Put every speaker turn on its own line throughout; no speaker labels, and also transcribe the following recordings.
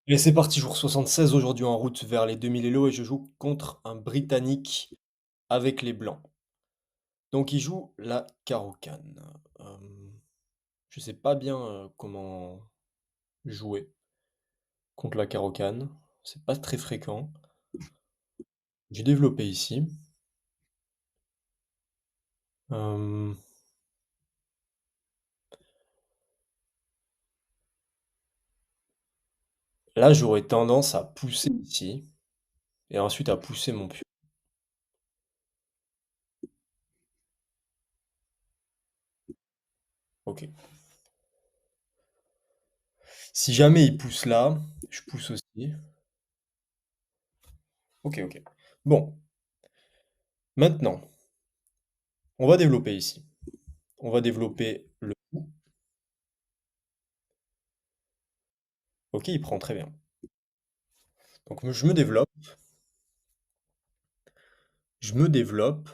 Et c'est parti, jour 76 aujourd'hui en route vers les 2000 Elo et je joue contre un Britannique avec les Blancs. Donc il joue la Caro-Kann. Je sais pas bien comment jouer contre la Caro-Kann. C'est pas très fréquent. J'ai développé ici. Euh, Là, j'aurais tendance à pousser ici et ensuite à pousser mon pion. Ok. Si jamais il pousse là, je pousse aussi. Ok, ok. Bon, maintenant, on va développer ici. On va développer le coup. Ok, il prend très bien. Donc je me développe, je me développe.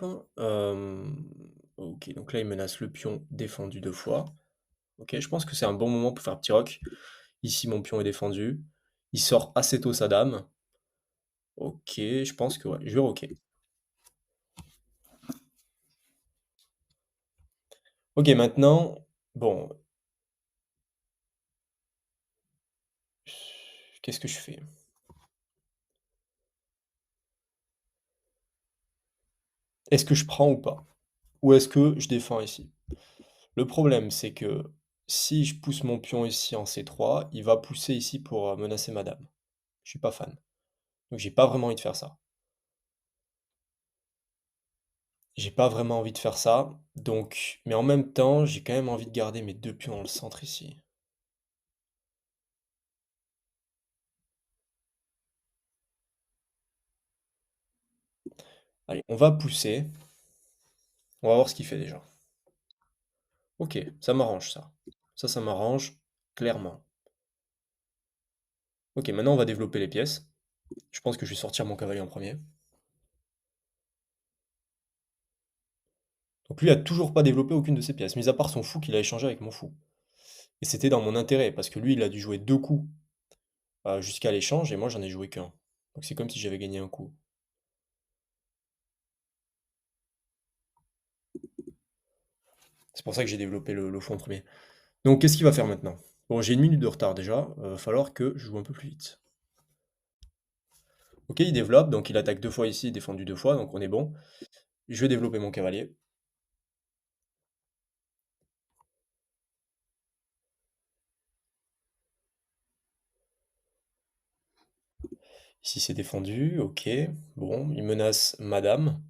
Ok, donc là il menace le pion défendu deux fois. Ok, je pense que c'est un bon moment pour faire petit roc. Ici mon pion est défendu. Il sort assez tôt sa dame. Ok, je pense que ouais, je vais roquer. Ok, maintenant, bon, qu'est-ce que je fais? Est-ce que je prends ou pas? Ou est-ce que je défends ici? Le problème, c'est que si je pousse mon pion ici en C3, il va pousser ici pour menacer ma dame. Je suis pas fan. Donc j'ai pas vraiment envie de faire ça. J'ai pas vraiment envie de faire ça, donc mais en même temps, j'ai quand même envie de garder mes deux pions dans le centre ici. Allez, on va pousser. On va voir ce qu'il fait déjà. Ok, ça m'arrange ça. Ça m'arrange clairement. Ok, maintenant on va développer les pièces. Je pense que je vais sortir mon cavalier en premier. Donc lui a toujours pas développé aucune de ses pièces, mis à part son fou qu'il a échangé avec mon fou. Et c'était dans mon intérêt, parce que lui, il a dû jouer deux coups jusqu'à l'échange, et moi j'en ai joué qu'un. Donc c'est comme si j'avais gagné un coup. C'est pour ça que j'ai développé le fou en premier. Donc qu'est-ce qu'il va faire maintenant? Bon, j'ai une minute de retard déjà, va falloir que je joue un peu plus vite. Ok, il développe, donc il attaque deux fois ici, défendu deux fois, donc on est bon. Je vais développer mon cavalier. Ici c'est défendu, ok. Bon, il menace madame.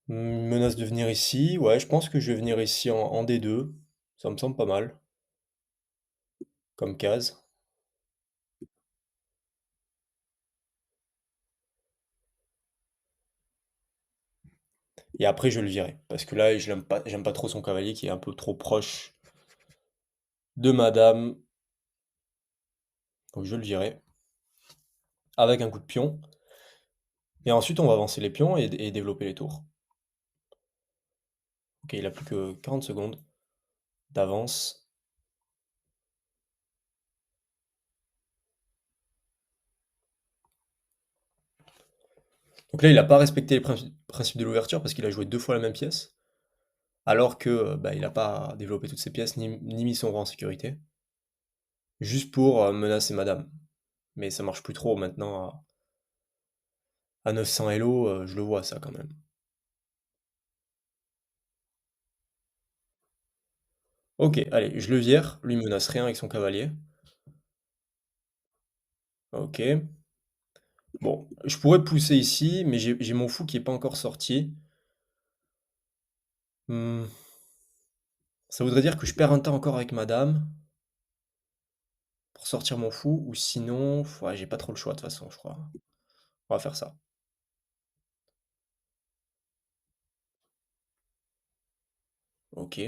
Il menace de venir ici, ouais, je pense que je vais venir ici en D2. Ça me semble pas mal, comme case. Et après je le virerai, parce que là je l'aime pas, j'aime pas trop son cavalier qui est un peu trop proche de madame. Donc je le virerai, avec un coup de pion. Et ensuite on va avancer les pions et développer les tours. Ok, il a plus que 40 secondes d'avance. Donc là, il n'a pas respecté les principes de l'ouverture parce qu'il a joué deux fois la même pièce, alors que bah, il n'a pas développé toutes ses pièces ni mis son roi en sécurité, juste pour menacer madame. Mais ça marche plus trop maintenant à 900 Elo, je le vois ça quand même. Ok, allez, je le vire, lui menace rien avec son cavalier. Ok. Bon, je pourrais pousser ici, mais j'ai mon fou qui est pas encore sorti. Hmm, ça voudrait dire que je perds un temps encore avec madame pour sortir mon fou, ou sinon, ouais, j'ai pas trop le choix de toute façon, je crois. On va faire ça. Ok.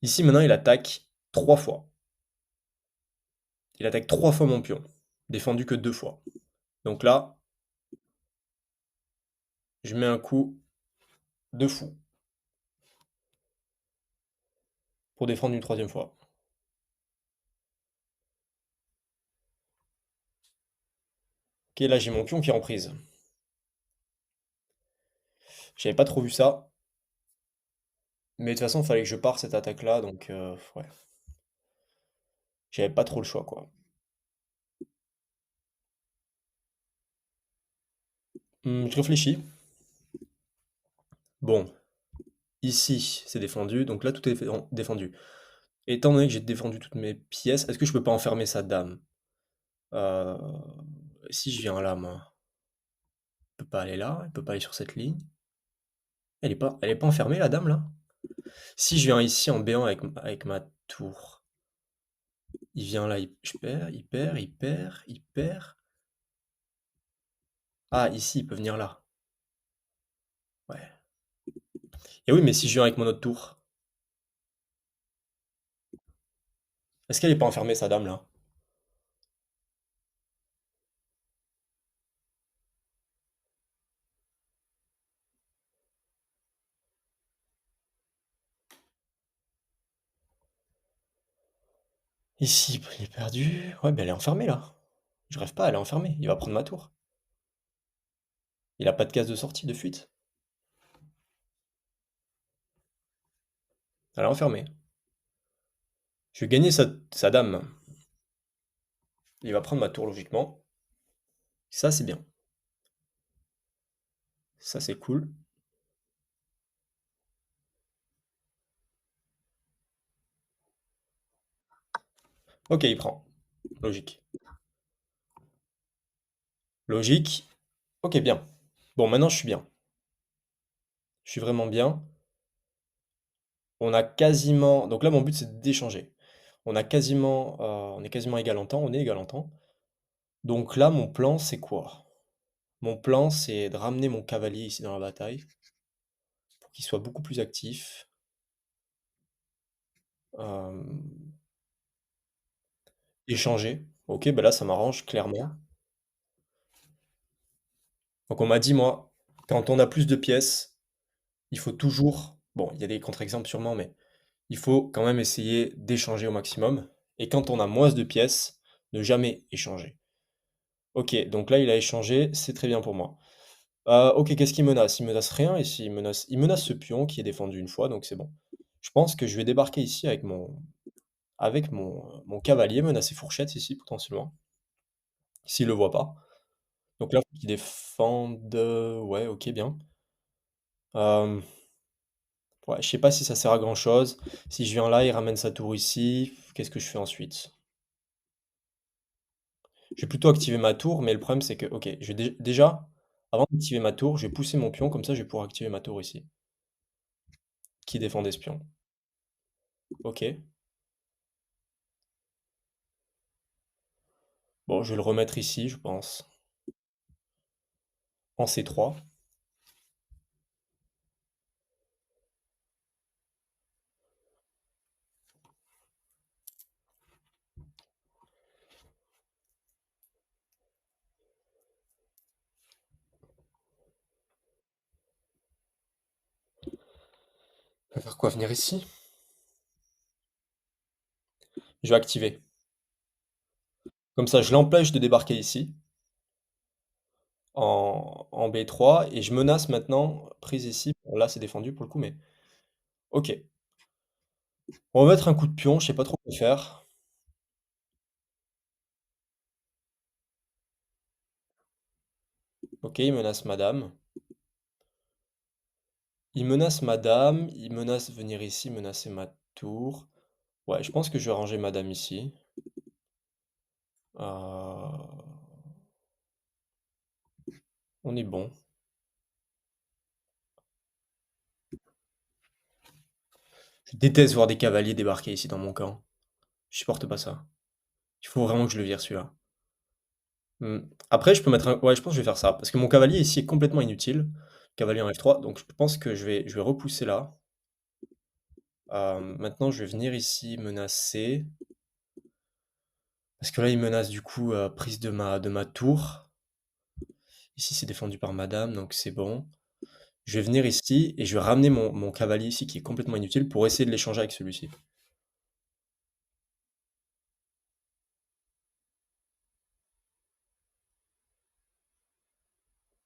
Ici, maintenant, il attaque trois fois. Il attaque trois fois mon pion. Défendu que deux fois. Donc là, je mets un coup de fou pour défendre une troisième fois. Ok, là j'ai mon pion qui est en prise. J'avais pas trop vu ça, mais de toute façon, il fallait que je pare cette attaque-là, donc ouais. J'avais pas trop le choix, quoi. Je réfléchis. Bon, ici, c'est défendu, donc là, tout est défendu. Étant donné que j'ai défendu toutes mes pièces, est-ce que je peux pas enfermer sa dame? Euh, Si je viens là, moi, elle peut pas aller là, elle peut pas aller sur cette ligne. Elle est pas enfermée, la dame, là? Si je viens ici en B1 avec ma tour, il vient là, je perds, il perd, il perd, il perd. Ah, ici, il peut venir là. Ouais. Et oui, mais si je viens avec mon autre tour, est-ce qu'elle est pas enfermée, sa dame, là? Ici, il est perdu. Ouais, mais elle est enfermée, là. Je rêve pas, elle est enfermée. Il va prendre ma tour. Il a pas de case de sortie, de fuite. Elle est enfermée. Je vais gagner sa dame. Il va prendre ma tour, logiquement. Ça, c'est bien. Ça, c'est cool. Ok, il prend. Logique. Logique. Ok, bien. Bon, maintenant, je suis bien. Je suis vraiment bien. On a quasiment... Donc là, mon but, c'est d'échanger. On est quasiment égal en temps. On est égal en temps. Donc là, mon plan, c'est quoi? Mon plan, c'est de ramener mon cavalier ici dans la bataille pour qu'il soit beaucoup plus actif. Euh, Échanger. Ok, bah là, ça m'arrange clairement. Donc on m'a dit, moi, quand on a plus de pièces, il faut toujours... Bon, il y a des contre-exemples sûrement, mais il faut quand même essayer d'échanger au maximum. Et quand on a moins de pièces, ne jamais échanger. Ok, donc là, il a échangé, c'est très bien pour moi. Ok, qu'est-ce qu'il menace? Il menace rien ici. Il menace ce pion qui est défendu une fois, donc c'est bon. Je pense que je vais débarquer ici avec mon cavalier, menacer fourchette ici, potentiellement, s'il le voit pas. Donc là, faut qu'il défende. Ouais, ok, bien. Euh, ouais, je sais pas si ça sert à grand-chose. Si je viens là, il ramène sa tour ici. Qu'est-ce que je fais ensuite? Je vais plutôt activer ma tour, mais le problème c'est que, ok, je vais déjà, avant d'activer ma tour, je vais pousser mon pion, comme ça je vais pouvoir activer ma tour ici, qui défend des pions. Ok. Bon, je vais le remettre ici, je pense, en C3. Je vais faire quoi? Venir ici? Je vais activer. Comme ça, je l'empêche de débarquer ici, en B3, et je menace maintenant, prise ici. Bon, là, c'est défendu pour le coup, mais... Ok. On va mettre un coup de pion, je sais pas trop quoi faire. Ok, il menace madame. Il menace madame, il menace venir ici, menacer ma tour. Ouais, je pense que je vais ranger madame ici. Euh, On est bon. Je déteste voir des cavaliers débarquer ici dans mon camp. Je supporte pas ça. Il faut vraiment que je le vire celui-là. Hmm. Après, je peux mettre un... Ouais, je pense que je vais faire ça. Parce que mon cavalier ici est complètement inutile. Cavalier en F3. Donc je pense que je vais repousser là. Maintenant, je vais venir ici menacer. Parce que là, il menace du coup prise de ma tour. Ici, c'est défendu par madame, donc c'est bon. Je vais venir ici et je vais ramener mon cavalier ici qui est complètement inutile pour essayer de l'échanger avec celui-ci.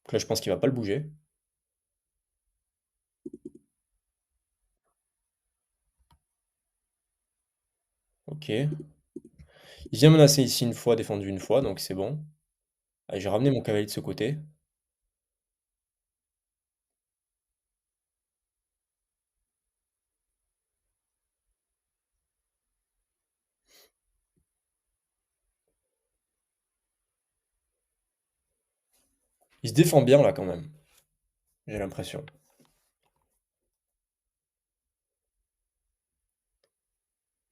Donc là, je pense qu'il va pas le bouger. Ok. Il vient menacer ici une fois, défendu une fois, donc c'est bon. Allez, j'ai ramené mon cavalier de ce côté. Il se défend bien là quand même, j'ai l'impression.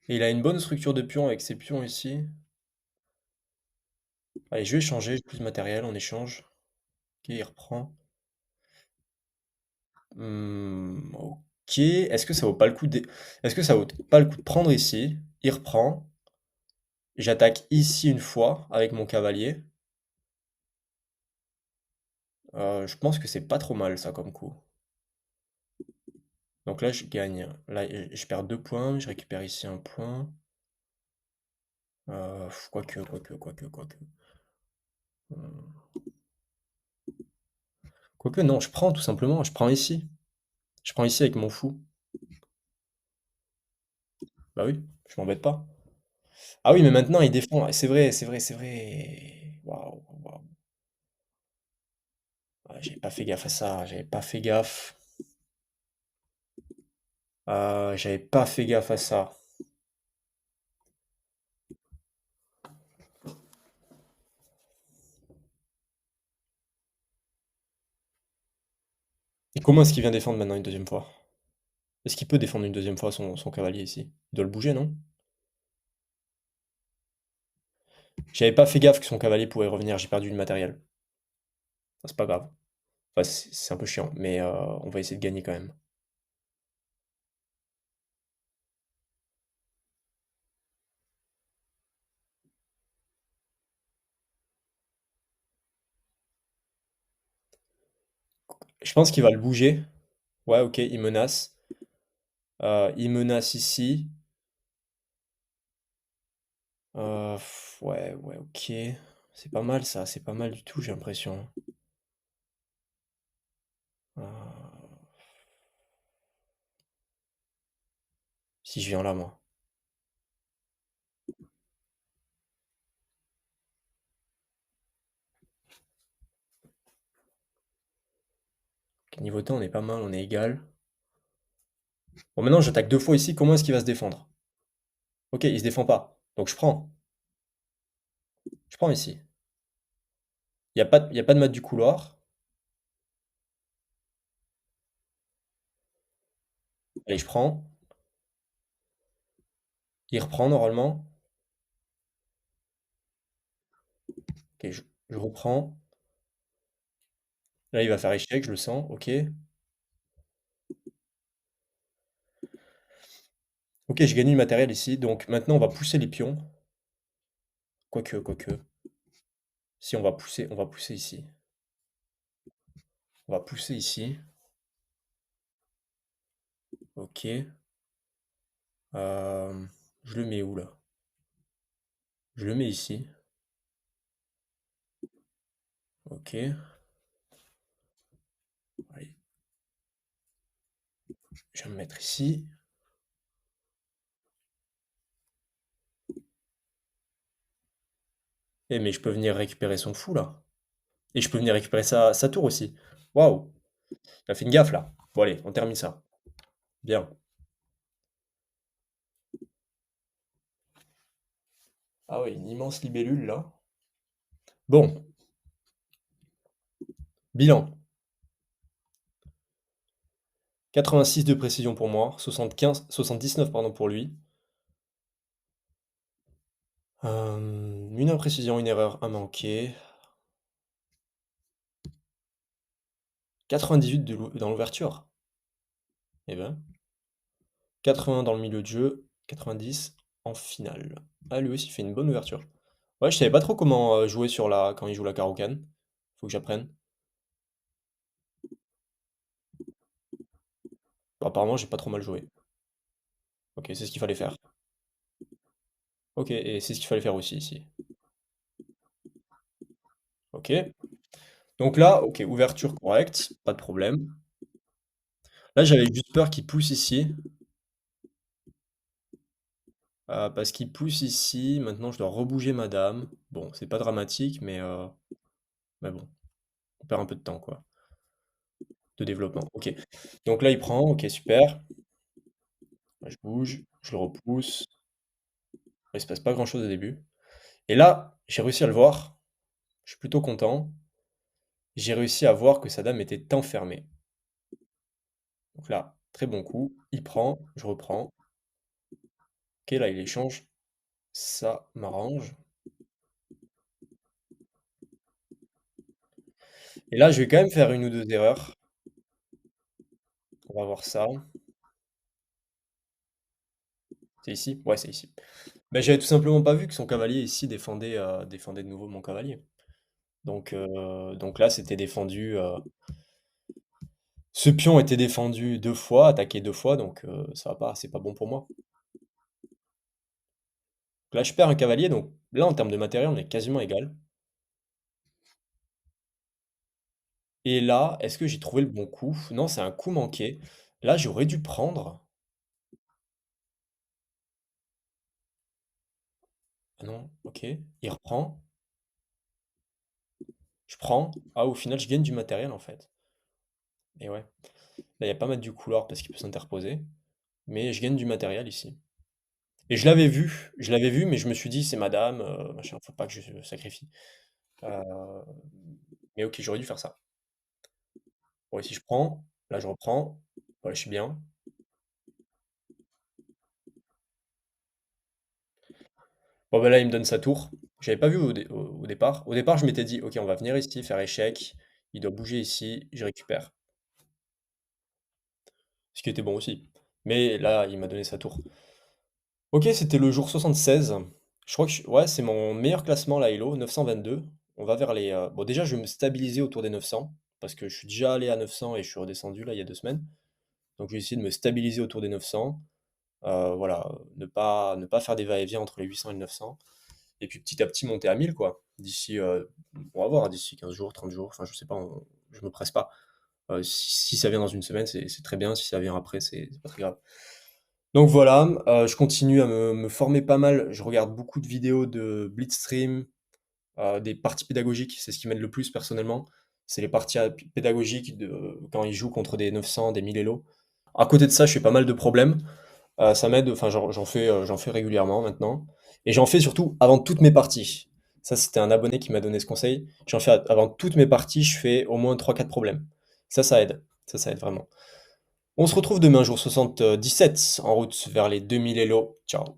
Et il a une bonne structure de pions avec ses pions ici. Allez, je vais échanger, j'ai plus de matériel en échange. Ok, il reprend. Ok, est-ce que ça vaut pas le coup de... Est-ce que ça vaut pas le coup de prendre ici? Il reprend. J'attaque ici une fois avec mon cavalier. Je pense que c'est pas trop mal ça comme coup. Donc là, je gagne. Là, je perds 2 points. Je récupère ici un point. Quoique. Quoique, non, je prends tout simplement. Je prends ici. Je prends ici avec mon fou. Bah oui, je m'embête pas. Ah oui, mais maintenant il défend. C'est vrai. Waouh, waouh. Ouais, j'avais pas fait gaffe à ça. J'avais pas fait gaffe. J'avais pas fait gaffe à ça. Et comment est-ce qu'il vient défendre maintenant une deuxième fois? Est-ce qu'il peut défendre une deuxième fois son cavalier ici? Il doit le bouger, non? J'avais pas fait gaffe que son cavalier pouvait revenir. J'ai perdu du matériel. Ah, c'est pas grave. Enfin, c'est un peu chiant, mais on va essayer de gagner quand même. Je pense qu'il va le bouger. Ouais, ok, il menace. Il menace ici. Ouais, ok. C'est pas mal ça, c'est pas mal du tout, j'ai l'impression. Euh, si je viens là, moi. Ok, niveau temps, on est pas mal, on est égal. Bon, maintenant, j'attaque 2 fois ici, comment est-ce qu'il va se défendre? Ok, il se défend pas. Donc je prends. Je prends ici. Y a pas de mat du couloir. Allez, je prends. Il reprend normalement. Ok, je reprends. Là, il va faire échec, je le sens. Ok. Ok, j'ai gagné du matériel ici. Donc maintenant, on va pousser les pions. Quoique. Si, on va pousser ici. On va pousser ici. Ok. Euh, je le mets où là? Je le mets ici. Ok. Allez, je vais me mettre ici. Eh, mais je peux venir récupérer son fou là. Et je peux venir récupérer sa tour aussi. Waouh! Il a fait une gaffe là. Bon, allez, on termine ça. Bien. Ah oui, une immense libellule là. Bon, bilan. 86 de précision pour moi, 79 pardon pour lui. Une imprécision, une erreur, un manqué. 98 dans l'ouverture. Eh ben. 80 dans le milieu de jeu, 90 en finale. Ah, lui aussi, il fait une bonne ouverture. Ouais, je savais pas trop comment jouer quand il joue la Caro-Kann. Faut que j'apprenne. Bon, apparemment, j'ai pas trop mal joué. Ok, c'est ce qu'il fallait faire. Ok, et c'est ce qu'il fallait faire aussi ici. Ok. Donc là, OK, ouverture correcte, pas de problème. Là, j'avais juste peur qu'il pousse ici, parce qu'il pousse ici. Maintenant, je dois rebouger ma dame. Bon, c'est pas dramatique, mais bon, on perd un peu de temps, quoi, de développement. OK. Donc là, il prend. OK, super. Là, je bouge, je le repousse. Il se passe pas grand-chose au début. Et là, j'ai réussi à le voir. Je suis plutôt content. J'ai réussi à voir que sa dame était enfermée. Donc là, très bon coup. Il prend, je reprends. OK, là, il échange. Ça m'arrange. Et là, je vais quand même faire une ou deux erreurs. On va voir ça. C'est ici? Ouais, c'est ici. Ben, j'avais tout simplement pas vu que son cavalier ici défendait de nouveau mon cavalier. Donc là, c'était défendu. Ce pion était défendu deux fois, attaqué deux fois, donc ça va pas, c'est pas bon pour moi. Donc là, je perds un cavalier, donc là, en termes de matériel, on est quasiment égal. Et là, est-ce que j'ai trouvé le bon coup? Non, c'est un coup manqué. Là, j'aurais dû prendre. Ah non, ok. Il reprend. Je prends. Ah, au final, je gagne du matériel en fait. Et ouais. Là, il n'y a pas mettre du couloir parce qu'il peut s'interposer. Mais je gagne du matériel ici. Et je l'avais vu, mais je me suis dit, c'est madame, machin, faut pas que je sacrifie. Euh, Mais ok, j'aurais dû faire ça. Bon, ici je prends, là je reprends. Ouais, je suis bien. Bon, bah là, il me donne sa tour. J'avais pas vu au départ. Au départ, je m'étais dit, ok, on va venir ici, faire échec. Il doit bouger ici, je récupère. Ce qui était bon aussi. Mais là, il m'a donné sa tour. Ok, c'était le jour 76. Je crois que ouais, c'est mon meilleur classement là, Elo, 922. On va vers les. Bon, déjà, je vais me stabiliser autour des 900 parce que je suis déjà allé à 900 et je suis redescendu là il y a 2 semaines. Donc, je vais essayer de me stabiliser autour des 900. Voilà, ne pas faire des va-et-vient entre les 800 et le 900. Et puis petit à petit monter à 1000 quoi. D'ici, on va voir, d'ici 15 jours, 30 jours, enfin je sais pas, je me presse pas. Si ça vient dans une semaine, c'est très bien. Si ça vient après, c'est pas très grave. Donc voilà, je continue à me former pas mal. Je regarde beaucoup de vidéos de Blitzstream, des parties pédagogiques. C'est ce qui m'aide le plus personnellement. C'est les parties pédagogiques quand ils jouent contre des 900, des 1000 Elo. À côté de ça, je fais pas mal de problèmes. Ça m'aide, enfin j'en fais régulièrement maintenant. Et j'en fais surtout avant toutes mes parties. Ça, c'était un abonné qui m'a donné ce conseil. J'en fais avant toutes mes parties, je fais au moins trois quatre problèmes. Ça aide. Ça aide vraiment. On se retrouve demain, jour 77, en route vers les 2000 Elo. Ciao.